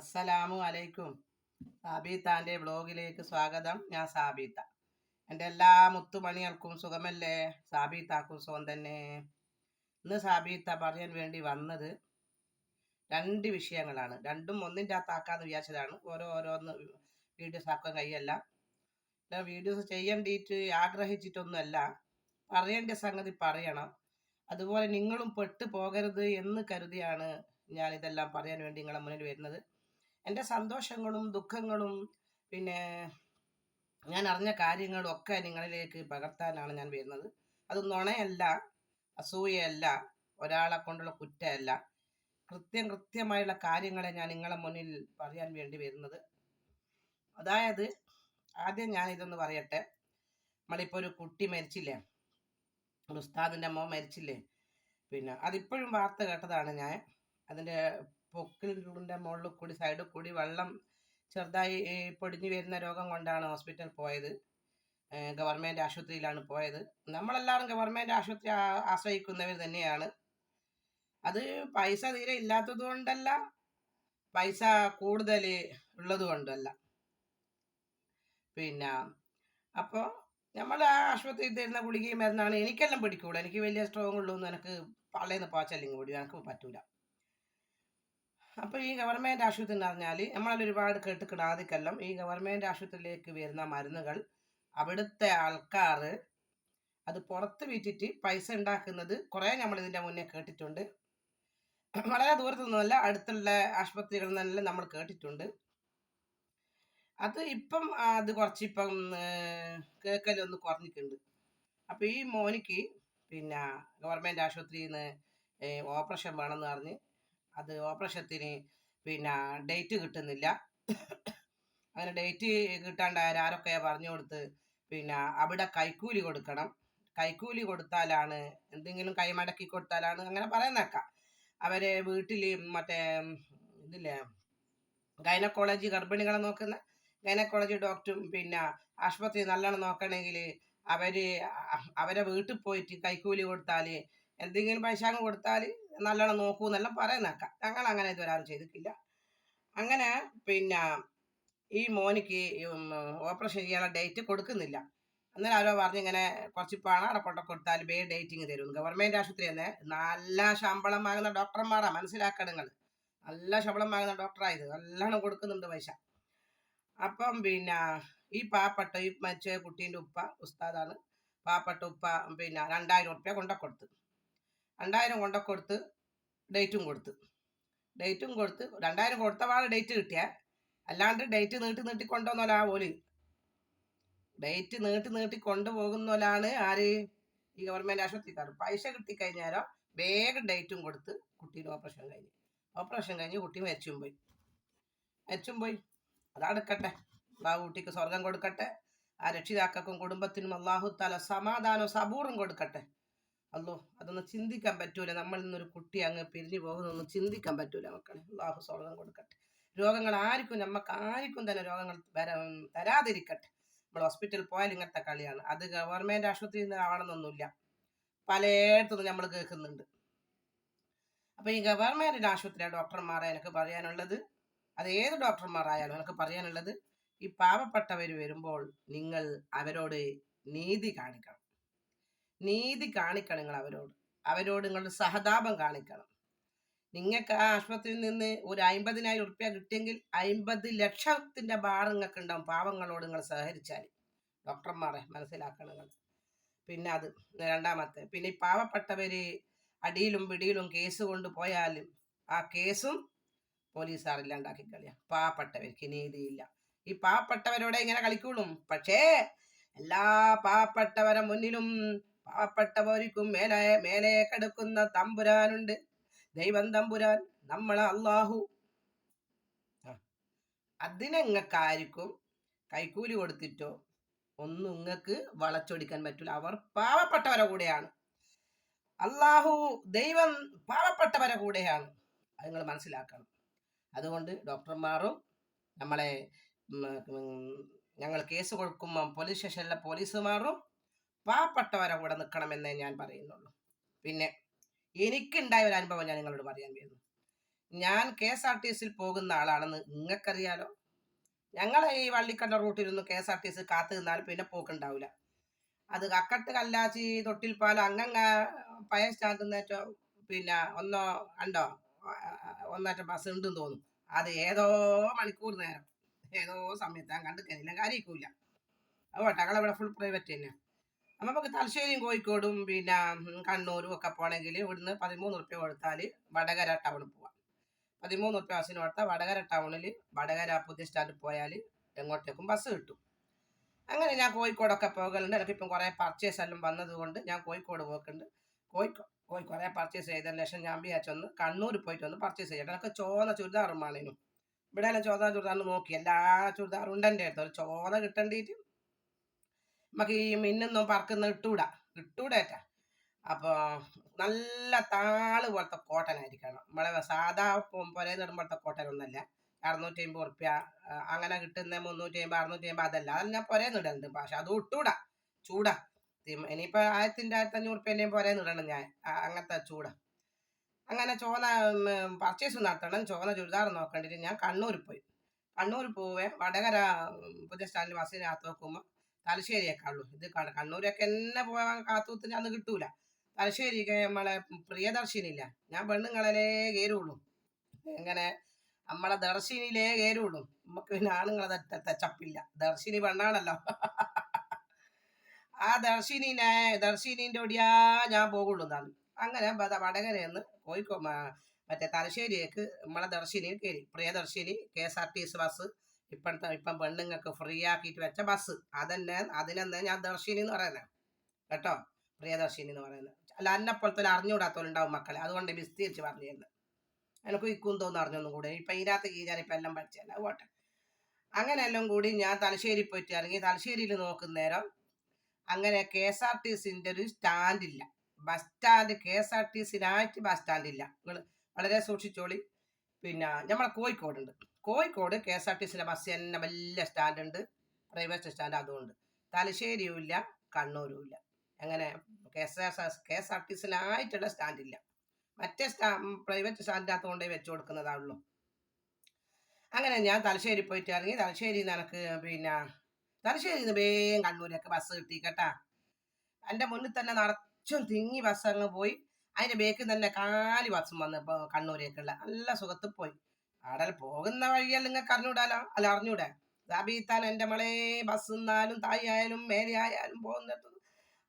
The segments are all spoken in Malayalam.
അസ്സലാമു അലൈക്കും. സാബീത്താൻ്റെ ബ്ലോഗിലേക്ക് സ്വാഗതം. ഞാൻ സാബീത്ത. എൻ്റെ എല്ലാ മുത്തുമണികൾക്കും സുഖമല്ലേ? സാബീത്താക്കും സുഖം തന്നെ. ഇന്ന് സാബീത്ത പറയാൻ വേണ്ടി വന്നത് രണ്ട് വിഷയങ്ങളാണ്. രണ്ടും ഒന്നിൻ്റെ അകത്താക്കാന്ന് വിചാരിച്ചതാണ്. ഓരോന്ന് വീഡിയോസ് ആക്കാൻ കഴിയല്ല. വീഡിയോസ് ചെയ്യേണ്ടിയിട്ട് ആഗ്രഹിച്ചിട്ടൊന്നുമല്ല. പറയേണ്ട സംഗതി പറയണം. അതുപോലെ നിങ്ങളും പെട്ടു പോകരുത് എന്ന് കരുതിയാണ് ഞാൻ ഇതെല്ലാം പറയാൻ വേണ്ടി നിങ്ങളെ മുന്നിൽ വരുന്നത്. എൻ്റെ സന്തോഷങ്ങളും ദുഃഖങ്ങളും പിന്നെ ഞാൻ അറിഞ്ഞ കാര്യങ്ങളും ഒക്കെ നിങ്ങളിലേക്ക് പകർത്താനാണ് ഞാൻ വരുന്നത്. അത് നുണയല്ല, അസൂയയല്ല, ഒരാളെ കൊണ്ടുള്ള കുറ്റമല്ല. കൃത്യമായുള്ള കാര്യങ്ങളെ ഞാൻ നിങ്ങളെ മുന്നിൽ പറയാൻ വേണ്ടി വരുന്നത്. അതായത് ആദ്യം ഞാൻ ഇതൊന്ന് പറയട്ടെ. നമ്മളിപ്പോൾ ഒരു കുട്ടി മരിച്ചില്ലേ, ഒരു ഉസ്താദിൻ്റെ മോൻ മരിച്ചില്ലേ, പിന്നെ അതിപ്പോഴും വാർത്ത കേട്ടതാണ് ഞാൻ. അതിൻ്റെ പൊക്കിളിൻ്റെ മുകളിൽ കൂടി സൈഡിൽ കൂടി വെള്ളം ചെറുതായി പൊടിഞ്ഞു വരുന്ന രോഗം കൊണ്ടാണ് ഹോസ്പിറ്റലിൽ പോയത്. ഗവൺമെൻറ് ആശുപത്രിയിലാണ് പോയത്. നമ്മളെല്ലാവരും ഗവൺമെൻറ് ആശുപത്രി ആശ്രയിക്കുന്നവർ തന്നെയാണ്. അത് പൈസ തീരെ ഇല്ലാത്തത് കൊണ്ടല്ല, പൈസ കൂടുതൽ ഉള്ളത് കൊണ്ടല്ല. പിന്നെ അപ്പോൾ നമ്മൾ ആ ആശുപത്രിയിൽ തരുന്ന ഗുളികയും മരുന്നാണ് എനിക്കെല്ലാം പിടിക്കൂല. എനിക്ക് വലിയ സ്ട്രോങ് ഉള്ളതൊന്നും എനിക്ക് പള്ളേന്ന് പോച്ചല്ലെങ്കിൽ കൂടി എനിക്ക് പറ്റൂല. അപ്പോൾ ഈ ഗവൺമെൻറ് ആശുപത്രി എന്ന് പറഞ്ഞാൽ നമ്മളതിൽ ഒരുപാട് കേട്ടിക്കണം. ആദ്യക്കെല്ലാം ഈ ഗവൺമെൻറ് ആശുപത്രിയിലേക്ക് വരുന്ന മരുന്നുകൾ അവിടുത്തെ ആൾക്കാർ അത് പുറത്ത് വിറ്റിട്ട് പൈസ ഉണ്ടാക്കുന്നത് കുറേ നമ്മളിതിൻ്റെ മുന്നേ കേട്ടിട്ടുണ്ട്. വളരെ ദൂരത്തൊന്നുമല്ല, അടുത്തുള്ള ആശുപത്രികളിൽ നിന്നെല്ലാം നമ്മൾ കേട്ടിട്ടുണ്ട്. അത് ഇപ്പം അത് കുറച്ചിപ്പം കേൾക്കലൊന്ന് കുറഞ്ഞിട്ടുണ്ട്. അപ്പോൾ ഈ മോനിക്ക് പിന്നെ ഗവൺമെൻറ് ആശുപത്രിയിൽ നിന്ന് ഓപ്പറേഷൻ വേണമെന്ന് പറഞ്ഞ് അത് ഓപ്പറേഷത്തിന് പിന്നെ ഡേറ്റ് കിട്ടുന്നില്ല. അങ്ങനെ ഡേറ്റ് കിട്ടാണ്ടായാൽ ആരൊക്കെ പറഞ്ഞു കൊടുത്ത് പിന്നെ അവിടെ കൈക്കൂലി കൊടുക്കണം. കൈക്കൂലി കൊടുത്താലാണ്, എന്തെങ്കിലും കൈമടക്കി കൊടുത്താലാണ്, അങ്ങനെ പറയുന്നേക്കാം. അവരെ വീട്ടിൽ മറ്റേ ഇതില്ലേ, ഗൈനക്കോളജി ഗർഭിണികളെ നോക്കുന്ന ഗൈനക്കോളജി ഡോക്ടറും പിന്നെ ആശുപത്രി നല്ലോണം നോക്കണമെങ്കിൽ അവരെ വീട്ടിൽ പോയിട്ട് കൈക്കൂലി കൊടുത്താൽ, എന്തെങ്കിലും പൈസ അങ്ങ് കൊടുത്താൽ നല്ലോണം നോക്കൂ എന്നെല്ലാം പറയുന്നേക്കാം. ഞങ്ങൾ അങ്ങനെ ഇതുവരെ ആരും ചെയ്തിട്ടില്ല. അങ്ങനെ പിന്നെ ഈ മോനിക്ക് ഓപ്പറേഷൻ ചെയ്യാനുള്ള ഡേറ്റ് കൊടുക്കുന്നില്ല. അന്നേരം ആരോ പറഞ്ഞ് ഇങ്ങനെ കുറച്ച് പണം അവിടെ കൊണ്ട കൊടുത്താൽ ഡേറ്റിങ് തരും. ഗവൺമെൻറ് ആശുപത്രി തന്നെ നല്ല ശമ്പളം വാങ്ങുന്ന ഡോക്ടർമാരാണ്, മനസ്സിലാക്കുക നിങ്ങൾ. നല്ല ശമ്പളം വാങ്ങുന്ന ഡോക്ടറായത്, നല്ലോണം കൊടുക്കുന്നുണ്ട് പൈസ. അപ്പം പിന്നെ ഈ പാവപ്പെട്ട ഈ മരിച്ച കുട്ടീൻ്റെ ഉപ്പ ഉസ്താദാണ്. പാവപ്പെട്ട ഉപ്പ പിന്നെ 2000 ഉറുപ്യ കൊണ്ടക്കൊടുത്ത് 2000 കൊണ്ടക്കൊടുത്ത് ഡേറ്റും കൊടുത്ത് 2000 കൊടുത്തവാൾ ഡേറ്റ് കിട്ടിയ, അല്ലാണ്ട് ഡേറ്റ് നീട്ടി കൊണ്ടുവന്നോലാ ഓല്. ഡേറ്റ് നീട്ടി കൊണ്ടുപോകുന്നോലാണ് ആര്? ഈ ഗവൺമെൻറ് ആശുപത്രിക്കാർ. പൈസ കിട്ടിക്കഴിഞ്ഞാലോ വേഗം ഡേറ്റും കൊടുത്ത് കുട്ടീൻ്റെ ഓപ്പറേഷൻ കഴിഞ്ഞ് കുട്ടി മരിച്ചും പോയി. അതടുക്കട്ടെ, അള്ളാഹു കുട്ടിക്ക് സ്വർഗം കൊടുക്കട്ടെ. ആ രക്ഷിതാക്കൾക്കും കുടുംബത്തിനും അള്ളാഹു തആല സമാധാനവും സബൂറും കൊടുക്കട്ടെ. അല്ലോ, അതൊന്നും ചിന്തിക്കാൻ പറ്റൂല. നമ്മൾ ഇന്നൊരു കുട്ടി അങ്ങ് പിരിഞ്ഞു പോകുന്നൊന്നും ചിന്തിക്കാൻ പറ്റൂല മക്കളെ. അള്ളാഹു സ്വർഗം കൊടുക്കട്ടെ. രോഗങ്ങൾ നമുക്ക് ആർക്കും തന്നെ രോഗങ്ങൾ തരാതിരിക്കട്ടെ. നമ്മൾ ഹോസ്പിറ്റലിൽ പോയാൽ ഇങ്ങനത്തെ കളിയാണ്. അത് ഗവൺമെൻറ് ആശുപത്രിയിൽ നിന്ന് ആവണമെന്നൊന്നുമില്ല, പലയിടത്തുനിന്ന് നമ്മൾ കേൾക്കുന്നുണ്ട്. അപ്പോൾ ഈ ഗവൺമെൻറ് ആശുപത്രി ഡോക്ടർമാരെ എനിക്ക് പറയാനുള്ളത്, അത് ഏത് ഡോക്ടർമാരായാലും എനിക്ക് പറയാനുള്ളത്, ഈ പാവപ്പെട്ടവർ വരുമ്പോൾ നിങ്ങൾ അവരോട് നീതി കാണിക്കണം. നിങ്ങൾ അവരോട് നിങ്ങളുടെ സഹതാപം കാണിക്കണം. നിങ്ങൾക്ക് ആ ആശുപത്രിയിൽ നിന്ന് ഒരു 50,000 ഉറുപ്യ കിട്ടിയെങ്കിൽ 50 ലക്ഷത്തിൻ്റെ ബാർ നിങ്ങൾക്ക് ഉണ്ടാവും പാവങ്ങളോട് നിങ്ങൾ സഹകരിച്ചാൽ. ഡോക്ടർമാരെ മനസ്സിലാക്കണം നിങ്ങൾ. പിന്നെ അത് രണ്ടാമത്തെ, പിന്നെ ഈ പാവപ്പെട്ടവർ അടിയിലും പിടിയിലും കേസ് കൊണ്ട് പോയാലും ആ കേസും പോലീസുകാരില്ലാണ്ടാക്കി കളിയാ. പാവപ്പെട്ടവർക്ക് നീതിയില്ല. ഈ പാവപ്പെട്ടവരോടെ ഇങ്ങനെ കളിക്കൂളും. പക്ഷേ എല്ലാ പാവപ്പെട്ടവരെ മുന്നിലും പാവപ്പെട്ടവർക്കും മേലെ കിടക്കുന്ന തമ്പുരാനുണ്ട്, ദൈവം തമ്പുരാൻ, നമ്മളെ അള്ളാഹു. അതിനെ ഇങ്ങക്കാർക്കും കൈക്കൂലി കൊടുത്തിട്ടോ ഒന്നും ഇങ്ങക്ക് വളച്ചൊടിക്കാൻ പറ്റൂല. അവർ പാവപ്പെട്ടവരെ കൂടെയാണ്. അള്ളാഹു ദൈവം പാവപ്പെട്ടവരെ കൂടെയാണ്. അത് നിങ്ങൾ മനസ്സിലാക്കണം. അതുകൊണ്ട് ഡോക്ടർമാരും നമ്മളെ ഞങ്ങൾ കേസ് കൊടുക്കുമ്പോൾ പോലീസ് സ്റ്റേഷനിലെ പോലീസുമാരും പാവപ്പെട്ടവരെ കൂടെ നിൽക്കണമെന്നേ ഞാൻ പറയുന്നുള്ളൂ. പിന്നെ എനിക്കുണ്ടായ ഒരു അനുഭവം ഞാൻ നിങ്ങളോട് പറയാൻ വരുന്നു. ഞാൻ KSRTCയിൽ പോകുന്ന ആളാണെന്ന് നിങ്ങൾക്കറിയാലോ. ഞങ്ങളെ ഈ വള്ളിക്കണ്ട റൂട്ടിലൊന്നും KSRTC കാത്തു നിന്നാൽ പിന്നെ പോക്കുണ്ടാവില്ല. അത് കക്കട്ട് കല്ലാച്ചി തൊട്ടിൽപ്പാലം അങ്ങങ്ങ പഴയ സ്റ്റാൻഡിൽ നിന്നേറ്റോ പിന്നെ ഒന്നോ രണ്ടോ ഒന്നേറ്റം ബസ് ഉണ്ടെന്ന് തോന്നും. അത് ഏതോ മണിക്കൂർ നേരം ഏതോ സമയത്ത് ഞാൻ കണ്ടു കഴിഞ്ഞില്ല കാര്യമില്ല. അതുകൊട്ടെ ഞങ്ങളിവിടെ ഫുൾ പ്രൈവറ്റ് തന്നെ. അപ്പം നമുക്ക് തലശ്ശേരിയും കോഴിക്കോടും പിന്നെ കണ്ണൂരും ഒക്കെ പോകണമെങ്കിൽ ഇവിടുന്ന് 13 ഉറുപ്പ്യ കൊടുത്താൽ വടകര ടൗണിൽ പോവാം. 13 ഉറുപ്പ്യ ബസ്സിന് കൊടുത്താൽ വടകര ടൗണിൽ വടകര പുതിയ സ്റ്റാൻഡിൽ പോയാൽ എങ്ങോട്ടേക്കും ബസ് കിട്ടും. അങ്ങനെ ഞാൻ കോഴിക്കോടൊക്കെ പോകലുണ്ട്. എനിക്കിപ്പം കുറേ പർച്ചേസ് എല്ലാം വന്നതുകൊണ്ട് ഞാൻ കോഴിക്കോട് പോക്കുണ്ട്. പോയി കുറേ പർച്ചേസ് ചെയ്തതിന് ശേഷം ഞാൻ വിചാരിച്ചൊന്ന് കണ്ണൂർ പോയിട്ട് ഒന്ന് പർച്ചേസ് ചെയ്യട്ടെ. എനിക്ക് ചോന്ന ചുരിദാറും വേണേനും. ഇവിടെ എല്ലാം ചോന്ന ചുരിദാറിന് നോക്കി എല്ലാ ചുരിദാറും ഉണ്ട് എൻ്റെ അടുത്ത്. ഒരു ചോന്ന കിട്ടേണ്ടിയിട്ട് നമുക്ക് ഈ മിന്നൊന്നും പറക്കുന്ന ഇട്ടൂടേറ്റാ. അപ്പോൾ നല്ല താള് പോലത്തെ കോട്ടൺ ആയിരിക്കണം. നമ്മളെ സാധാ പുരയിൽ നിടുമ്പോഴത്തെ കോട്ടൺ ഒന്നല്ല. 650 ഉറുപ്പ്യ അങ്ങനെ കിട്ടുന്ന 350 650 അതല്ല. അതെല്ലാം പുരയിൽ നിടുന്നുണ്ട്. പക്ഷെ അത് ചൂടാ. ഇനിയിപ്പോൾ 1500 ഉറുപ്പ്യൻ്റെയും പുരയിൽ നിടണം ഞാൻ. അങ്ങനത്തെ ചൂടാ. അങ്ങനെ ചോന്ന പർച്ചേസ് നടത്തണം. ചോന്ന ചുരിദാർ നോക്കേണ്ടിട്ട് ഞാൻ കണ്ണൂർ പോവേ വടകര പുതിയ സ്റ്റാൻഡിൽ ബസ്സിനകത്ത് നോക്കുമ്പോൾ തലശ്ശേരിയേക്കാളുള്ളൂ. ഇത് കണ്ണൂരൊക്കെ എന്നെ പോകാൻ കാത്തുകുത്തിന് അന്ന് കിട്ടൂല. തലശ്ശേരിക്ക് നമ്മളെ പ്രിയദർശിനില്ല. ഞാൻ പെണ്ണുങ്ങളെ കയറുള്ളൂ. എങ്ങനെ നമ്മളെ ദർശിനിയിലേ കയറുള്ളൂ. നമുക്ക് പിന്നെ ആണുങ്ങളെ ചപ്പില്ല. ദർശിനി പെണ്ണാണല്ലോ. ആ ദർശിനിന്റെ ഒടിയാ ഞാൻ പോകുള്ളൂ എന്നാണ്. അങ്ങനെ വടകരയെന്ന് മറ്റേ തലശ്ശേരിയേക്ക് നമ്മളെ ദർശിനിയിൽ കയറി. പ്രിയദർശിനി KSRTC ബസ് ഇപ്പം പെണ്ണുങ്ങൾക്ക് ഫ്രീ ആക്കിയിട്ട് വെച്ച ബസ് അതിനെന്ന് ഞാൻ ദർശിനി എന്ന് പറയുന്നത് കേട്ടോ. പ്രിയദർശിനി എന്ന് പറയുന്നത് അല്ല. എന്നെപ്പോലത്തെ അറിഞ്ഞുകൂടാത്തവരുണ്ടാവും മക്കളെ. അതുകൊണ്ട് വിസ്തീരിച്ച് പറഞ്ഞു തരുന്നത്. എനിക്ക് ഇക്കുന്തോന്ന് അറിഞ്ഞൊന്നും കൂടെ. ഇപ്പം ഇതിനകത്ത് ഞാനിപ്പം എല്ലാം പഠിച്ചല്ല. പോട്ടെ. അങ്ങനെ എല്ലാം കൂടി ഞാൻ തലശ്ശേരി പോയിട്ട് ഇറങ്ങി. തലശ്ശേരിയിൽ നോക്കുന്നേരം അങ്ങനെ KSRTCൻ്റെ ഒരു സ്റ്റാൻഡില്ല. ബസ് സ്റ്റാൻഡ് KSRTCനായിട്ട് ബസ് സ്റ്റാൻഡില്ല. നിങ്ങൾ വളരെ സൂക്ഷിച്ചോളി. പിന്നെ നമ്മളെ കോഴിക്കോട് KSRTCൻ്റെ ബസ് തന്നെ വലിയ സ്റ്റാൻഡുണ്ട്. പ്രൈവറ്റ് സ്റ്റാൻഡ് അതുകൊണ്ട്. തലശ്ശേരിയും ഇല്ല, കണ്ണൂരും ഇല്ല. അങ്ങനെ KSRTCനായിട്ടുള്ള സ്റ്റാൻഡില്ല. മറ്റേ പ്രൈവറ്റ് സ്റ്റാൻഡിനകത്ത് കൊണ്ടുപോയി വെച്ചു കൊടുക്കുന്നതാണല്ലോ. അങ്ങനെ ഞാൻ തലശ്ശേരി പോയിട്ട് ഇറങ്ങി. തലശ്ശേരിയിൽ നിന്ന് എനിക്ക് പിന്നെ തലശ്ശേരിയിൽ നിന്ന് വേഗം കണ്ണൂരൊക്കെ ബസ് കിട്ടി കേട്ടാ. എൻ്റെ മുന്നിൽ തന്നെ നിറച്ചും തിങ്ങി ബസ് അങ്ങ് പോയി. അതിൻ്റെ ബേക്കിൽ തന്നെ കാലി ബസ്സും വന്ന് ഇപ്പോൾ കണ്ണൂരേക്കുള്ള നല്ല സുഖത്തിൽ പോയി. അവിടെ പോകുന്ന വഴിയെല്ലാം നിങ്ങൾക്ക് അറിഞ്ഞൂടാലോ. അല്ല അറിഞ്ഞൂടെ സാബീത്താൻ എൻ്റെ മളെ ബസ് നിന്നാലും തായി ആയാലും മേലെ ആയാലും പോകുന്നിടത്ത്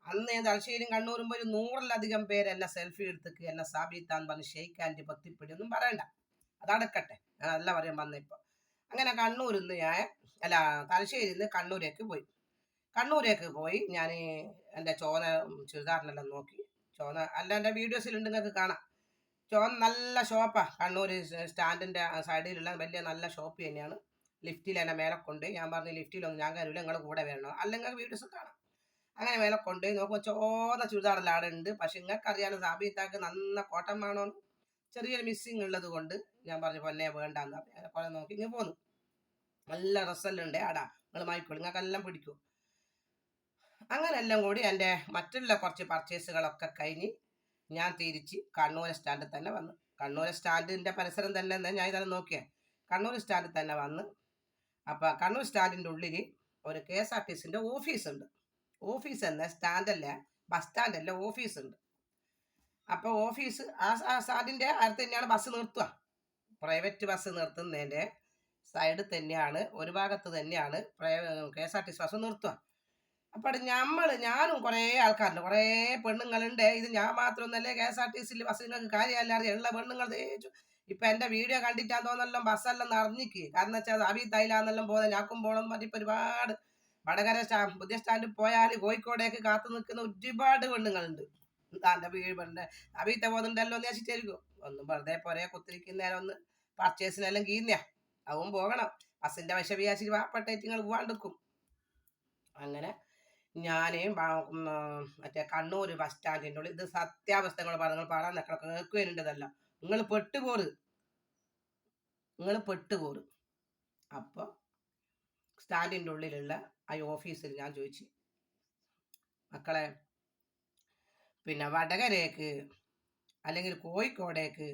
അന്ന് ഞാൻ തലശ്ശേരിയും കണ്ണൂരും പോയി 100-ലധികം പേര് എന്നെ സെൽഫി എടുത്തേക്ക് എന്നെ സാബീത്താൻ പറഞ്ഞ് ഷെയ്ക്കാൻ്റെ പൊത്തിപ്പിടി ഒന്നും പറയണ്ട. അതടക്കട്ടെ. ഞാൻ നല്ല പറയാൻ വന്നിപ്പോൾ. അങ്ങനെ കണ്ണൂരിൽ നിന്ന് തലശ്ശേരിയിൽ നിന്ന് കണ്ണൂരേക്ക് പോയി ഞാൻ എൻ്റെ ചോന ചുരിദാറിനെല്ലാം നോക്കി. എൻ്റെ വീഡിയോസിലുണ്ട്, നിങ്ങൾക്ക് കാണാം. നല്ല ഷോപ്പാണ് കണ്ണൂർ സ്റ്റാൻഡിൻ്റെ സൈഡിലുള്ള വലിയ നല്ല ഷോപ്പ് തന്നെയാണ്. ലിഫ്റ്റിൽ എന്നെ മേലെ കൊണ്ട് ഞാൻ പറഞ്ഞു ലിഫ്റ്റിലൊന്നും ഞാൻ കയറില്ല, നിങ്ങൾ കൂടെ വരണോ, അല്ലെങ്കിൽ വീഡിയോസ് കാണാം. അങ്ങനെ മേലെ കൊണ്ട് നോക്കുമ്പോൾ ചോന്ന ചുരിദാറെല്ലാം അവിടെ ഉണ്ട്. പക്ഷെ നിങ്ങൾക്കറിയാലോ സാബീത്താക്ക് നന്ന കോട്ടൺ വേണമെന്ന് ചെറിയൊരു മിസ്സിങ് ഉള്ളത് കൊണ്ട് ഞാൻ പറഞ്ഞു പൊന്നെ വേണ്ടാന്ന് പറഞ്ഞു. അങ്ങനെ കുറെ നോക്കി ഇങ്ങനെ പോന്നു. നല്ല ഡ്രസ്സെല്ലാം ഉണ്ട് ആടാ, നിങ്ങൾ വാങ്ങിക്കോളൂ, നിങ്ങൾക്കെല്ലാം പിടിക്കും. അങ്ങനെ എല്ലാം കൂടി എൻ്റെ മറ്റുള്ള കുറച്ച് പർച്ചേസുകളൊക്കെ കഴിഞ്ഞ് ഞാൻ തിരിച്ച് കണ്ണൂർ സ്റ്റാൻഡിൽ തന്നെ വന്നു. കണ്ണൂർ സ്റ്റാൻഡിൻ്റെ പരിസരം തന്നെ ഞാൻ ഇതെല്ലാം നോക്കിയത്. കണ്ണൂർ സ്റ്റാൻഡിൽ തന്നെ വന്ന് അപ്പോൾ കണ്ണൂർ സ്റ്റാൻഡിൻ്റെ ഉള്ളിൽ ഒരു KSRTCൻ്റെ ഓഫീസുണ്ട്. ഓഫീസ് എന്ന സ്റ്റാൻഡല്ല, ബസ് സ്റ്റാൻഡല്ല, ഓഫീസുണ്ട്. അപ്പോൾ ഓഫീസ് ആ സ്റ്റാൻഡിൻ്റെ അടുത്ത് തന്നെയാണ് ബസ് നിർത്തുക. പ്രൈവറ്റ് ബസ് നിർത്തുന്നതിൻ്റെ സൈഡിൽ തന്നെയാണ്, ഒരു ഭാഗത്ത് തന്നെയാണ് KSRTC ബസ് നിർത്തുക. അപ്പോൾ ഞാനും കുറേ ആൾക്കാരുണ്ട്, കുറേ പെണ്ണുങ്ങളുണ്ട്. ഇത് ഞാൻ മാത്രമൊന്നല്ലേ KSRTCയിൽ ബസ് നിങ്ങൾക്ക് കാര്യമല്ലാതെ ഉള്ള പെണ്ണുങ്ങൾ തേച്ചു. ഇപ്പം എൻ്റെ വീഡിയോ കണ്ടിട്ടാന്ന് തോന്നല്ലോ ബസ്സെല്ലാം നിറഞ്ഞിക്ക്. കാരണം വെച്ചാൽ അവിതായില്ലാന്നെല്ലാം പോകുന്നത് ഞാക്കും പോകണം പറഞ്ഞിപ്പോൾ ഒരുപാട് വടകര പുതിയ സ്റ്റാൻഡിൽ പോയാൽ കോഴിക്കോടേക്ക് കാത്തു നിൽക്കുന്ന ഒരുപാട് പെണ്ണുങ്ങളുണ്ട്. എൻ്റെ വീട് അവിത്ത പോകുന്നുണ്ടല്ലോ എന്ന് വെച്ചിട്ടായിരിക്കും. ഒന്നും വെറുതെ പോരെ കുത്തിരിക്കുന്നേരം ഒന്ന് പർച്ചേസിനെല്ലാം കീന്നിയാ അതും പോകണം. ബസ്സിൻ്റെ വശ വിചാരിച്ചിട്ട് വാപ്പട്ടേറ്റ് നിങ്ങൾ പോകാണ്ടിരിക്കും. അങ്ങനെ ഞാൻ മറ്റേ കണ്ണൂർ ബസ് സ്റ്റാൻഡിൻ്റെ ഉള്ളിൽ ഇത് സത്യാവസ്ഥകൾ നിങ്ങൾ പാടാൻ നിൽക്കണം, കേൾക്കുവാനുണ്ടതല്ല, നിങ്ങൾ പെട്ടുപോറ്. അപ്പോൾ സ്റ്റാൻഡിൻ്റെ ഉള്ളിലുള്ള ആ ഓഫീസിൽ ഞാൻ ചോദിച്ചു, മക്കളെ പിന്നെ വടകരേക്ക് അല്ലെങ്കിൽ കോഴിക്കോടേക്ക്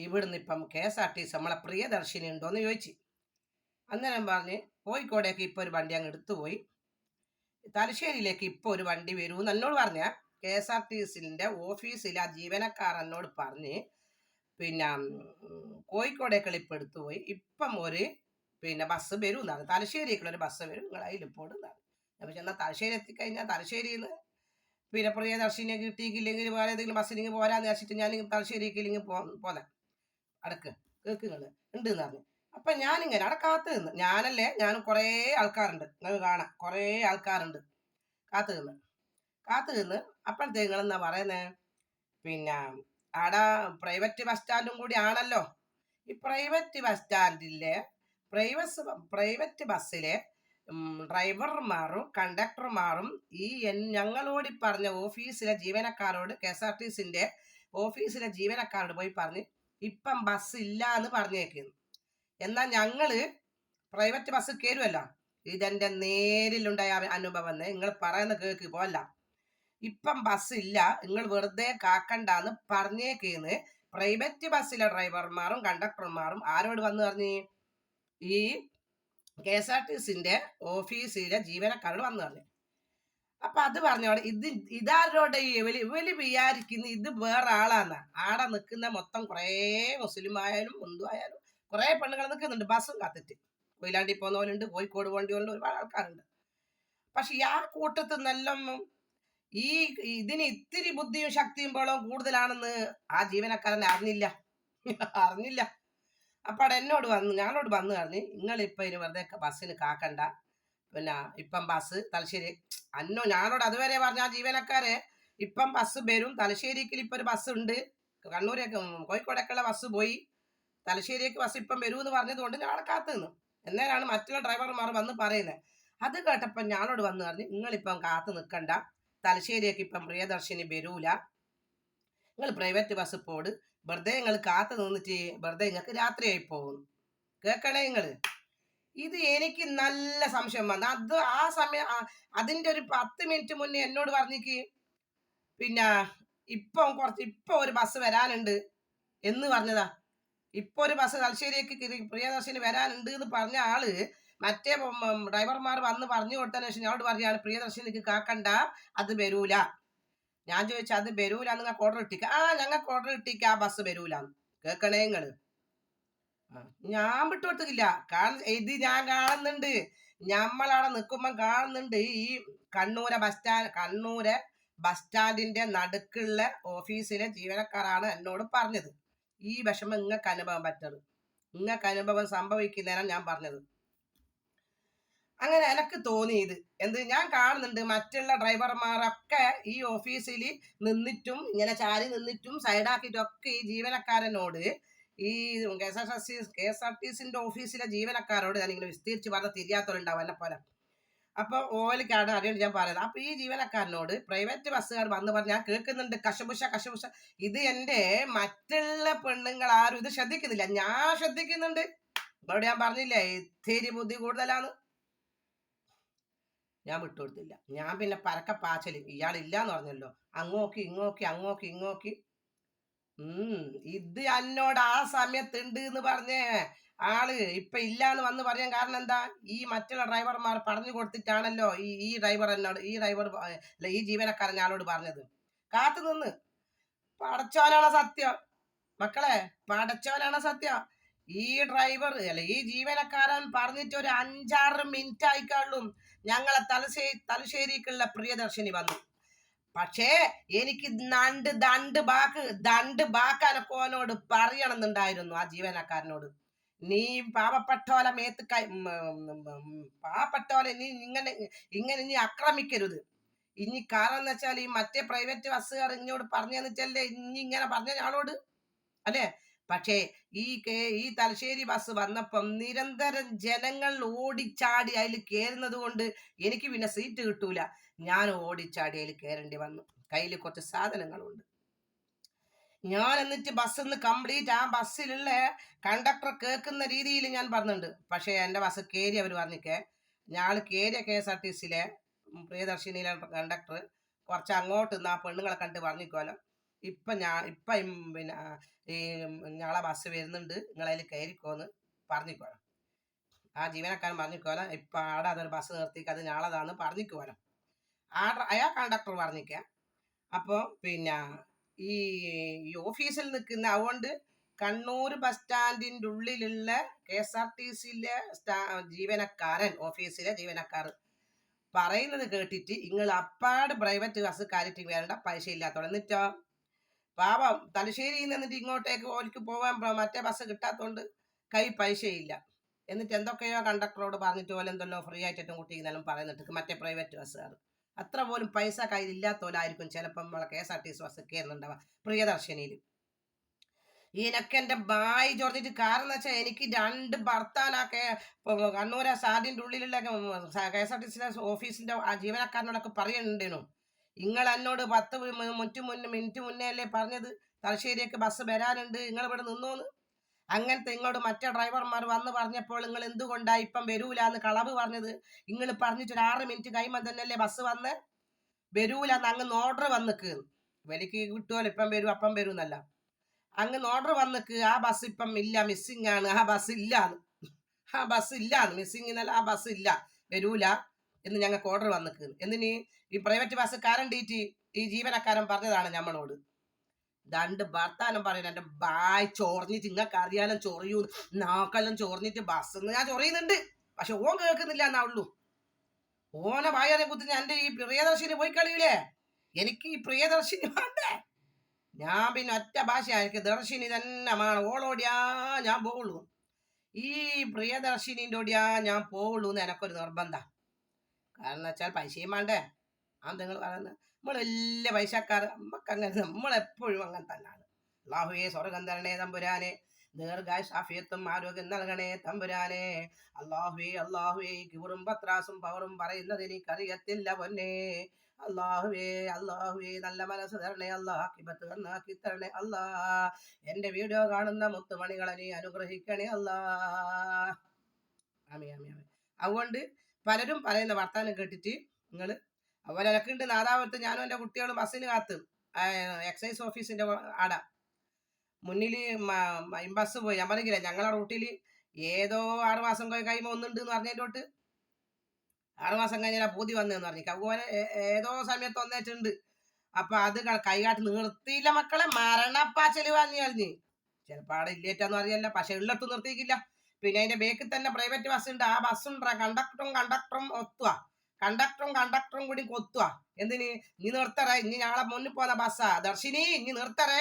ഇവിടുന്ന് ഇപ്പം KSRTC നമ്മളെ പ്രിയദർശിനി ഉണ്ടോയെന്ന് ചോദിച്ചു. അന്നേരം പറഞ്ഞ് കോഴിക്കോടേക്ക് ഇപ്പോൾ ഒരു വണ്ടി അങ്ങ് എടുത്തുപോയി, തലശ്ശേരിയിലേക്ക് ഇപ്പോൾ ഒരു വണ്ടി വരുമെന്ന് എന്നോട് പറഞ്ഞ KSRTCൻ്റെ ഓഫീസിൽ ആ ജീവനക്കാർ എന്നോട് പറഞ്ഞ് പിന്നെ കോഴിക്കോടേക്കുള്ള ഇപ്പം എടുത്തുപോയി, ഇപ്പം ഒരു ബസ് വരും എന്നാണ്, തലശ്ശേരിക്കുള്ളൊരു ബസ് വരും, നിങ്ങൾ അതിൽ പോടുന്നതാണ്. അപ്പം ചെന്നാൽ തലശ്ശേരി എത്തിക്കഴിഞ്ഞാൽ തലശ്ശേരിയിൽ നിന്ന് പ്രിയദർശിനി കിട്ടിയില്ലെങ്കിൽ വേറെ ഏതെങ്കിലും ബസ്സിനെങ്കിൽ പോരാന്ന് വെച്ചിട്ട് ഞാൻ തലശ്ശേരിക്ക് ഇല്ലെങ്കിൽ പോന്നെ അടക്ക് കേൾക്കുങ്ങൾ ഉണ്ട് എന്ന് പറഞ്ഞു. അപ്പം ഞാനിങ്ങനെ അവിടെ കാത്തു നിന്ന്, ഞാനും കുറേ ആൾക്കാരുണ്ട്, നിങ്ങൾ കാണാം, കുറേ ആൾക്കാരുണ്ട് കാത്തു നിന്ന്. അപ്പോഴത്തേക്ക് നിങ്ങളെന്നാ പറയുന്നത്, അവിടെ പ്രൈവറ്റ് ബസ് സ്റ്റാൻഡും കൂടി ആണല്ലോ. ഈ പ്രൈവറ്റ് ബസ് സ്റ്റാൻഡിലെ പ്രൈവറ്റ് ബസ്സിലെ ഡ്രൈവർമാരും കണ്ടക്ടർമാരും ഞങ്ങളോട് പറഞ്ഞ ഓഫീസിലെ ജീവനക്കാരോട്, KSRTCൻ്റെ ഓഫീസിലെ ജീവനക്കാരോട് പോയി പറഞ്ഞ് ഇപ്പം ബസ് ഇല്ല എന്ന് പറഞ്ഞേക്കുന്നു. എന്നാൽ ഞങ്ങള് പ്രൈവറ്റ് ബസ് കയറുമല്ലോ, ഇതെന്റെ നേരിലുണ്ടായ അനുഭവം, നിങ്ങൾ പറയുന്ന കേൾക്ക് പോല, ഇപ്പം ബസ് ഇല്ല, നിങ്ങൾ വെറുതെ കാക്കണ്ടെന്ന് പറഞ്ഞേക്കുന്നു. പ്രൈവറ്റ് ബസ്സിലെ ഡ്രൈവർമാരും കണ്ടക്ടർമാരും ആരോട് വന്ന് പറഞ്ഞ്? ഈ KSRTCൻ്റെ ഓഫീസിലെ ജീവനക്കാരോട് വന്ന് പറഞ്ഞു. അപ്പൊ അത് പറഞ്ഞോടെ ഇതാരോടെ ഇവല് വിചാരിക്കുന്നു ഇത് വേറെ ആളാന്നാ. ആടെ നിൽക്കുന്ന മൊത്തം കുറേ മുസ്ലിം ആയാലും ഹിന്ദു ആയാലും കുറേ പെണ്ണുങ്ങൾ നിൽക്കുന്നുണ്ട്, ബസ്സും കാത്തിട്ട്. കൊയിലാണ്ടി പോകുന്നവരുണ്ട്, കോഴിക്കോട് പോകേണ്ടിയുണ്ട്, ഒരുപാട് ആൾക്കാരുണ്ട്. പക്ഷെ ആ കൂട്ടത്തിൽ നിന്നെല്ലാം ഇതിന് ഇത്തിരി ബുദ്ധിയും ശക്തിയും ബലവും കൂടുതലാണെന്ന് ആ ജീവനക്കാരനെ അറിഞ്ഞില്ല. അപ്പോൾ ഞങ്ങളോട് വന്ന് പറഞ്ഞ് നിങ്ങളിപ്പോൾ ഇനി വെറുതെ ബസ്സിന് കാക്കണ്ട, ഇപ്പം ബസ് തലശ്ശേരി ഞാനോട് അതുവരെ പറഞ്ഞ ആ ജീവനക്കാരെ ഇപ്പം ബസ് വരും, തലശ്ശേരിക്ക് ഇപ്പം ഒരു ബസ് ഉണ്ട്, കണ്ണൂരേക്ക് കോഴിക്കോടേക്കുള്ള ബസ് പോയി, തലശ്ശേരിക്ക് ബസ് ഇപ്പം വരുമെന്ന് പറഞ്ഞതുകൊണ്ട് ഞാൻ കാത്തു നിന്നു. എന്നേരാണ് മറ്റുള്ള ഡ്രൈവർമാർ വന്ന് പറയുന്നത്. അത് കേട്ടപ്പം ഞാനോട് വന്ന് പറഞ്ഞ് നിങ്ങളിപ്പം കാത്തു നിൽക്കണ്ട, തലശ്ശേരിക്ക് ഇപ്പം പ്രിയദർശിനി വരൂല, നിങ്ങൾ പ്രൈവറ്റ് ബസ് പോട്, വെറുതെ നിങ്ങൾ കാത്തു നിന്നിട്ട് വെറുതെ നിങ്ങൾക്ക് രാത്രിയായി പോകുന്നു. കേൾക്കണേ നിങ്ങൾ, ഇത് എനിക്ക് നല്ല സംശയം വന്നു. അത് ആ സമയം അതിൻ്റെ ഒരു 10 മിനിറ്റ് മുന്നേ എന്നോട് പറഞ്ഞിക്ക് ഇപ്പൊ ഒരു ബസ് വരാനുണ്ട് എന്ന് പറഞ്ഞതാ. ഇപ്പൊ ഒരു ബസ് തലശ്ശേരിക്ക് പ്രിയദർശിനി വരാനുണ്ട് എന്ന് പറഞ്ഞ ആള് മറ്റേ ഡ്രൈവർമാർ വന്ന് പറഞ്ഞു കൊടുത്തതിന് ശേഷം ഞങ്ങളോട് പറയാണ് പ്രിയദർശിനിക്ക് കാക്കണ്ട, അത് വരൂല. ഞാൻ ചോദിച്ചാൽ അത് വരൂല, നിങ്ങൾക്ക് ഓർഡർ ഇട്ടിക്ക? ഞങ്ങൾക്ക് ഓർഡർ ഇട്ടിക്ക, ആ ബസ് വരൂല. കേൾക്കണേ നിങ്ങള്, ഞാൻ വിട്ടുകൊടുത്തില്ല. കാരണം ഇത് ഞാൻ കാണുന്നുണ്ട്, നമ്മളവിടെ നിൽക്കുമ്പം കാണുന്നുണ്ട്. ഈ കണ്ണൂരെ ബസ് സ്റ്റാൻഡിന്റെ നടുക്കുള്ള ഓഫീസിലെ ജീവനക്കാരാണ് എന്നോട് പറഞ്ഞത് ഈ വിഷമം നിങ്ങൾക്ക് അനുഭവം സംഭവിക്കുന്നതിനാണ് ഞാൻ പറഞ്ഞത്. അങ്ങനെ എനിക്ക് തോന്നിയത് ഞാൻ കാണുന്നുണ്ട് മറ്റുള്ള ഡ്രൈവർമാരൊക്കെ ഈ ഓഫീസിൽ നിന്നിട്ടും ഇങ്ങനെ ചാരി നിന്നിട്ടും സൈഡാക്കിയിട്ടും ഒക്കെ ഈ ജീവനക്കാരനോട്, ഈ KSRTCൻ്റെ ഓഫീസിലെ ജീവനക്കാരോട് ഞാനിങ്ങനെ വിസ്തീരിച്ച് പറഞ്ഞ തിരിയാത്തവരുണ്ടാവും എന്നെ പോലെ. അപ്പോൾ ഓലിക്കാണ് അറിയാണ്ട് ഞാൻ പറയുന്നത്. അപ്പോൾ ഈ ജീവനക്കാരനോട് പ്രൈവറ്റ് ബസ്സുകാർ വന്ന് പറഞ്ഞ് ഞാൻ കേൾക്കുന്നുണ്ട്, കശപുഷ. ഇത് എൻ്റെ മറ്റുള്ള പെണ്ണുങ്ങൾ ആരും ഇത് ശ്രദ്ധിക്കുന്നില്ല, ഞാൻ ശ്രദ്ധിക്കുന്നുണ്ട്. നിങ്ങളോട് ഞാൻ പറഞ്ഞില്ലേ ഇത്തിരി ബുദ്ധി കൂടുതലാണ്. ഞാൻ വിട്ടുകൊടുത്തില്ല. ഞാൻ പിന്നെ പരക്കെ പാച്ചല്, ഇയാളില്ലാന്ന് പറഞ്ഞല്ലോ, അങ്ങോക്കി. ഇത് എന്നോട് ആ സമയത്തുണ്ട് എന്ന് പറഞ്ഞേ ആള് ഇപ്പൊ ഇല്ലാന്ന് വന്ന് പറയാൻ കാരണം എന്താ? ഈ മറ്റുള്ള ഡ്രൈവർമാർ പറഞ്ഞു കൊടുത്തിട്ടാണല്ലോ ഈ ഡ്രൈവർ അല്ല ഈ ജീവനക്കാരൻ ഞാനോട് പറഞ്ഞത്. കാത്തു നിന്ന് പടച്ചോനാണ് സത്യം മക്കളെ, പടച്ചോനാണ് സത്യം. ഈ ഡ്രൈവർ അല്ല ഈ ജീവനക്കാരൻ പറഞ്ഞിട്ട് ഒരു 5-6 മിനിറ്റ് ആയിക്കാളും ഞങ്ങളെ തലശ്ശേരിക്കുള്ള പ്രിയദർശിനി വന്നു. പക്ഷേ എനിക്ക് ദണ്ട് ബാക്കാനോട് പറയണമെന്നുണ്ടായിരുന്നു ആ ജീവനക്കാരനോട്. നീ പാവപ്പെട്ടോലെ നീ ഇങ്ങനെ നീ ആക്രമിക്കരുത്. ഇനി കാരണം എന്ന് വെച്ചാൽ ഈ മറ്റേ പ്രൈവറ്റ് ബസ്സുകാർ ഇങ്ങോട്ട് പറഞ്ഞെന്ന് വെച്ചല്ലേ ഇനി ഇങ്ങനെ പറഞ്ഞ ആളോട് അല്ലേ. പക്ഷേ ഈ തലശ്ശേരി ബസ് വന്നപ്പം നിരന്തരം ജനങ്ങൾ ഓടിച്ചാടി അതിൽ കയറുന്നത് കൊണ്ട് എനിക്ക് പിന്നെ സീറ്റ് കിട്ടൂല. ഞാൻ ഓടിച്ചാടി അതിൽ കയറേണ്ടി വന്നു. കയ്യിൽ കുറച്ച് സാധനങ്ങളുണ്ട്. ഞാൻ എന്നിട്ട് ബസ്സിന്ന് കംപ്ലീറ്റ് ആ ബസ്സിലുള്ള കണ്ടക്ടർ കേൾക്കുന്ന രീതിയിൽ ഞാൻ പറഞ്ഞിട്ടുണ്ട്. പക്ഷേ എൻ്റെ ബസ് കയറി അവർ പറഞ്ഞിക്കേ, ഞാൻ കയറിയ KSRTCയിലെ പ്രിയദർശിനിയിലെ കണ്ടക്ടർ കുറച്ച് അങ്ങോട്ട് നിന്ന് ആ പെണ്ണുങ്ങളെ കണ്ട് പറഞ്ഞിക്കോലോ, പിന്നെ ഈ ഞങ്ങളെ ബസ് വരുന്നുണ്ട്, നിങ്ങളതിൽ കയറിക്കോന്ന് പറഞ്ഞിക്കോളാം. ആ ജീവനക്കാരൻ പറഞ്ഞിക്കോളാം, ഇപ്പം ആടെ അതൊരു ബസ് നിർത്തിക്ക് അത് ഞാളതാന്ന് പറഞ്ഞിക്കോലോ. അയാൾ കണ്ടക്ടർ പറഞ്ഞിക്ക. അപ്പോൾ പിന്നെ ഈ ഓഫീസിൽ നിൽക്കുന്ന അതുകൊണ്ട് കണ്ണൂർ ബസ് സ്റ്റാൻഡിൻ്റെ ഉള്ളിലുള്ള KSRTCയിലെ ഓഫീസിലെ ജീവനക്കാർ പറയുന്നത് കേട്ടിട്ട് നിങ്ങൾ അപ്പാട് പ്രൈവറ്റ് ബസ് കയറിയിട്ട് വരേണ്ട, പൈസ ഇല്ലാത്തോളം. എന്നിട്ടോ പാവം തലശ്ശേരിയിൽ നിന്നിട്ട് ഇങ്ങോട്ടേക്ക് ഓർക്ക് പോകാൻ മറ്റേ ബസ് കിട്ടാത്തതുകൊണ്ട് പൈസ ഇല്ല. എന്നിട്ട് എന്തൊക്കെയോ കണ്ടക്ടറോട് പറഞ്ഞിട്ട് പോലെ എന്തല്ലോ ഫ്രീ ആയിട്ടും കുട്ടിയെന്നെല്ലാം പറയുന്നിട്ട് മറ്റേ പ്രൈവറ്റ് ബസ്സുകാർ അത്ര പോലും പൈസ കയ്യിലില്ലാത്തോലായിരിക്കും ചിലപ്പം നമ്മളെ KSRTC ബസ് കയറുന്നുണ്ടാവുക പ്രിയദർശിനിയിൽ. ഇതിനൊക്കെ എൻ്റെ ബായി ചോർന്നിട്ട്. കാരണം എന്ന് വെച്ചാൽ എനിക്ക് 2 ഭർത്താനൊക്കെ കണ്ണൂർ സാദിൻ്റെ ഉള്ളിലുള്ള KSRTC ഓഫീസിൻ്റെ ആ ജീവനക്കാരനോടൊക്കെ പറയുന്നുണ്ടേനു, നിങ്ങൾ എന്നോട് 10 മിനിറ്റ് മുന്നേ അല്ലേ പറഞ്ഞത് തലശ്ശേരിയൊക്കെ ബസ് വരാനുണ്ട്, നിങ്ങൾ ഇവിടെ നിന്നോന്ന്. അങ്ങനത്തെ ഇങ്ങോട്ട് മറ്റേ ഡ്രൈവർമാർ വന്ന് പറഞ്ഞപ്പോൾ നിങ്ങൾ എന്തുകൊണ്ടാണ് ഇപ്പം വരൂലെന്ന് കളവ് പറഞ്ഞത്? നിങ്ങൾ പറഞ്ഞിട്ട് ഒരു 6 മിനിറ്റ് കഴിയുമ്പോൾ തന്നെയല്ലേ ബസ് വന്ന് വരൂലെന്ന് അങ്ങ് ഓർഡർ വന്നിക്ക്. വിലക്ക് കിട്ടുമല്ലോ, ഇപ്പം വരും അപ്പം വരും എന്നല്ല, അങ്ങ് ഓർഡർ വന്നിക്ക്. ആ ബസ് ഇപ്പം ഇല്ല, മിസ്സിങ് ആണ്, ആ ബസ് ഇല്ലാന്ന് മിസ്സിങ് എന്നല്ല, ആ ബസ് ഇല്ല, വരൂല എന്ന് ഞങ്ങൾക്ക് ഓർഡർ വന്നിക്ക്. എന്തിന്? ഈ പ്രൈവറ്റ് ബസ് കയറണ്ടീറ്റ് ഈ ജീവനക്കാരൻ പറഞ്ഞതാണ് നമ്മളോട്. 2 ഭർത്താനം പറയുന്നത് എൻ്റെ ബായ് ചൊറിഞ്ഞിട്ട്. നിങ്ങൾക്ക് അറിയാലും ചൊറിയൂ, നാക്കെല്ലാം ചൊറിഞ്ഞിട്ട് ബസ്സെന്ന് ഞാൻ ചൊറിയുന്നുണ്ട്, പക്ഷെ ഓൻ കേൾക്കുന്നില്ല എന്നാ ഉള്ളൂ. ഓനെ വായനെ കുത്തി എൻ്റെ ഈ പ്രിയദർശിനി പോയി കളിയില്ലേ, എനിക്ക് ഈ പ്രിയദർശിനി വേണ്ടേ. ഞാൻ പിന്നെ ഒറ്റ ഭാഷ, എനിക്ക് ദർശിനി തന്നെ വേണം. ഓളോടിയാ ഞാൻ പോവുള്ളൂ, ഈ പ്രിയദർശിനിൻ്റെ ഓടിയാ ഞാൻ പോവുള്ളൂ എന്ന് എനക്കൊരു നിർബന്ധം. കാരണം വെച്ചാൽ പൈസയും വേണ്ടേ. നിങ്ങൾ പറയുന്നത് നമ്മൾ വലിയ പൈസക്കാർ, നമുക്ക് അങ്ങനെ, നമ്മളെപ്പോഴും അങ്ങനെ തന്നെയാണ്. അല്ലാഹുവേ സ്വർഗം തരണേ തമ്പുരാനെ, ദീർഘായുസ്സും ആരോഗ്യം നൽകണേ തമ്പുരാനെ. അല്ലാഹുവേ കിബറും പത്രാസും പവറും പറയുന്നത് എനിക്കറിയത്തില്ല പൊന്നേ. അല്ലാഹുവേ നല്ല മനസ്സ് തരണേ അല്ലാ, കിബത്ത് നന്നാക്കി തരണേ അല്ലാ. എൻ്റെ വീഡിയോ കാണുന്ന മുത്തുമണികളെ നീ അനുഗ്രഹിക്കണേ അല്ലാ. ആമീൻ ആമീൻ ആമീൻ. അതുകൊണ്ട് പലരും പറയുന്ന വർത്താനം കേട്ടിട്ട് നിങ്ങൾ അതുപോലെ എനിക്കുണ്ട് നാദാപുരത്ത്, ഞാനും എൻ്റെ കുട്ടികളും ബസ്സിന് കാത്ത് എക്സൈസ് ഓഫീസിൻ്റെ ആട മുന്നിൽ ബസ് പോയി. ഞാൻ പറഞ്ഞില്ല ഞങ്ങളെ റൂട്ടിൽ ഏതോ 6 മാസം കഴിയുമ്പോൾ ഒന്നുണ്ട് എന്ന് പറഞ്ഞതിൻ്റെ തൊട്ട് 6 മാസം കഴിഞ്ഞാൽ പൂതി വന്നതെന്ന് പറഞ്ഞു. അതുപോലെ ഏതോ സമയത്ത് ഒന്നേറ്റുണ്ട്. അപ്പം അത് കൈകാട്ട് നിർത്തിയില്ല മക്കളെ, മരണപ്പാച്ചല് വാങ്ങി കളഞ്ഞ്. ചിലപ്പോൾ അവിടെ ഇല്ലേറ്റാന്ന് അറിയല്ല, പക്ഷെ ഉള്ളിടത്ത് നിർത്തിയിട്ടില്ല. പിന്നെ അതിൻ്റെ ബേക്കിൽ തന്നെ പ്രൈവറ്റ് ബസ് ഉണ്ട്, ആ ബസ്സുണ്ട്, കണ്ടക്ടറും ഒത്തുക, കണ്ടക്ടറും കൂടി കൊത്തുക. എന്തിന്? ഇനി നിർത്തറേ, ഇനി ഞങ്ങളെ മുന്നിൽ പോകുന്ന ബസ്സാ ദർശിനി, ഇനി നിർത്തറേ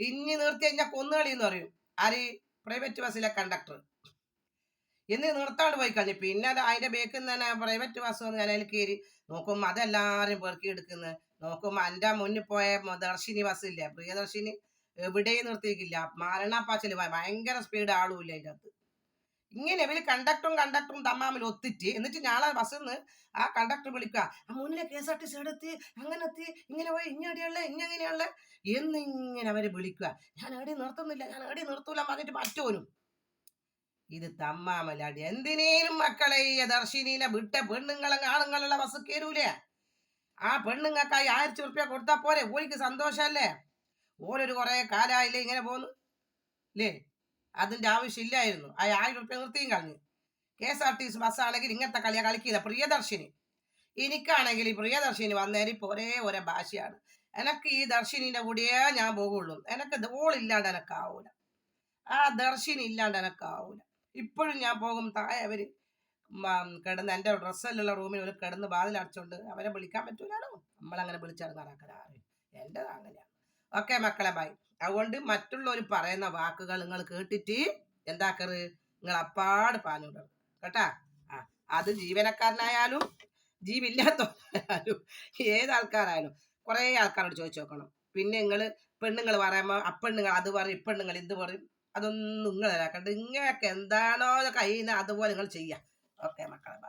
ഇനി നിർത്തി കഴിഞ്ഞാൽ കൊന്നുകളി എന്ന് പറയും. ആര്? പ്രൈവറ്റ് ബസ്സിലെ കണ്ടക്ടർ. എന്ന് നിർത്താണ്ട് പോയി കഴിഞ്ഞു. പിന്നെ അതിൻ്റെ ബേക്കിൽ നിന്ന് തന്നെ പ്രൈവറ്റ് ബസ് വന്ന് ഞാൻ അതിൽ കയറി നോക്കുമ്പോൾ അതെല്ലാവരും പെറുക്കി എടുക്കുന്നത്. നോക്കുമ്പോൾ എൻ്റെ മുന്നിൽ പോയ ദർശിനി ബസ്സില്ലേ, പ്രിയദർശിനി, എവിടെയും നിർത്തിയിട്ടില്ല. മരണപ്പാച്ചല്, ഭയങ്കര സ്പീഡ്, ആളുമില്ല അതിൻ്റെ അകത്ത്. ഇങ്ങനെ ഇവര് കണ്ടക്ടറും തമ്മാമിൽ ഒത്തിട്ട്, എന്നിട്ട് ഞാളെ ബസ്സിൽ നിന്ന് ആ കണ്ടക്ടർ വിളിക്കുക, ആ മുന്നിലെ KSRTC എത്തി, അങ്ങനെ എത്തി, ഇങ്ങനെ പോയി, ഇങ്ങനെയുള്ള ഇങ്ങനെയുള്ള എന്നിങ്ങനെ അവര് വിളിക്കുക. ഞാൻ എവിടെയും നിർത്തുന്നില്ല, ഞാൻ എവിടെയും നിർത്തൂല പറഞ്ഞിട്ട് മറ്റോനും. ഇത് തമ്മാമല്ലാടി. എന്തിനേലും മക്കളെ ഈ ദർശിനീനെ വിട്ട പെണ്ണുങ്ങളും ആണുങ്ങളുള്ള ബസ് കയറൂലേ? ആ പെണ്ണുങ്ങൾക്കായി 1000 ഉറുപ്പ്യ കൊടുത്താൽ പോരെ, ഓലിക്ക് സന്തോഷമല്ലേ. ഓരൊരു കുറെ കാലമായില്ലേ ഇങ്ങനെ പോന്നു അല്ലേ, അതിൻ്റെ ആവശ്യമില്ലായിരുന്നു. ആ 1000 ഉറുപ്പ്യ നിർത്തിയും കളഞ്ഞു. KSRTC ബസ്സാണെങ്കിൽ ഇങ്ങനത്തെ കളിയാ കളിക്കില്ല. പ്രിയദർശിനി, എനിക്കാണെങ്കിൽ ഈ പ്രിയദർശിനി വന്നേരി ഒരേ ഭാഷയാണ്. എനക്ക് ഈ ദർശിനിന്റെ കൂടെയേ ഞാൻ പോകുള്ളൂ. എനക്ക് ഓളില്ലാണ്ട് എനക്കാവൂല, ആ ദർശിനി ഇല്ലാണ്ട് എനക്കാവൂല. ഇപ്പോഴും ഞാൻ പോകും താഴെ അവര് കിടന്ന് എൻ്റെ ഡ്രസ്സെല്ലാം റൂമിൽ ഒരു കിടന്ന് വാതിലടച്ചോണ്ട് അവരെ വിളിക്കാൻ പറ്റൂലാലോ, നമ്മളങ്ങനെ വിളിച്ചിറങ്ങാറാക്കലാണ്. എൻ്റെത് അങ്ങനെയാണ്. ഓക്കെ മക്കളെ, ബൈ. അതുകൊണ്ട് മറ്റുള്ളവർ പറയുന്ന വാക്കുകൾ നിങ്ങൾ കേട്ടിട്ട് എന്താക്കറ്, നിങ്ങൾ അപ്പാട് പാഞ്ഞുകൊണ്ടത് കേട്ടാ. അത് ജീവനക്കാരനായാലും ജീവില്ലാത്തവരായാലും ഏതാൾക്കാരായാലും കുറേ ആൾക്കാരോട് ചോദിച്ചു നോക്കണം. പിന്നെ നിങ്ങൾ പെണ്ണുങ്ങൾ പറയുമ്പോൾ അപ്പെണ്ണുങ്ങൾ അത് പറയും, ഇപ്പെണ്ണുങ്ങൾ ഇത് പറയും, അതൊന്നും നിങ്ങൾ ഇതാക്കണ്ട. നിങ്ങൾക്ക് എന്താണോ കഴിയുന്നത് അതുപോലെ നിങ്ങൾ ചെയ്യാം. ഓക്കെ മക്കളെ, ബൈ.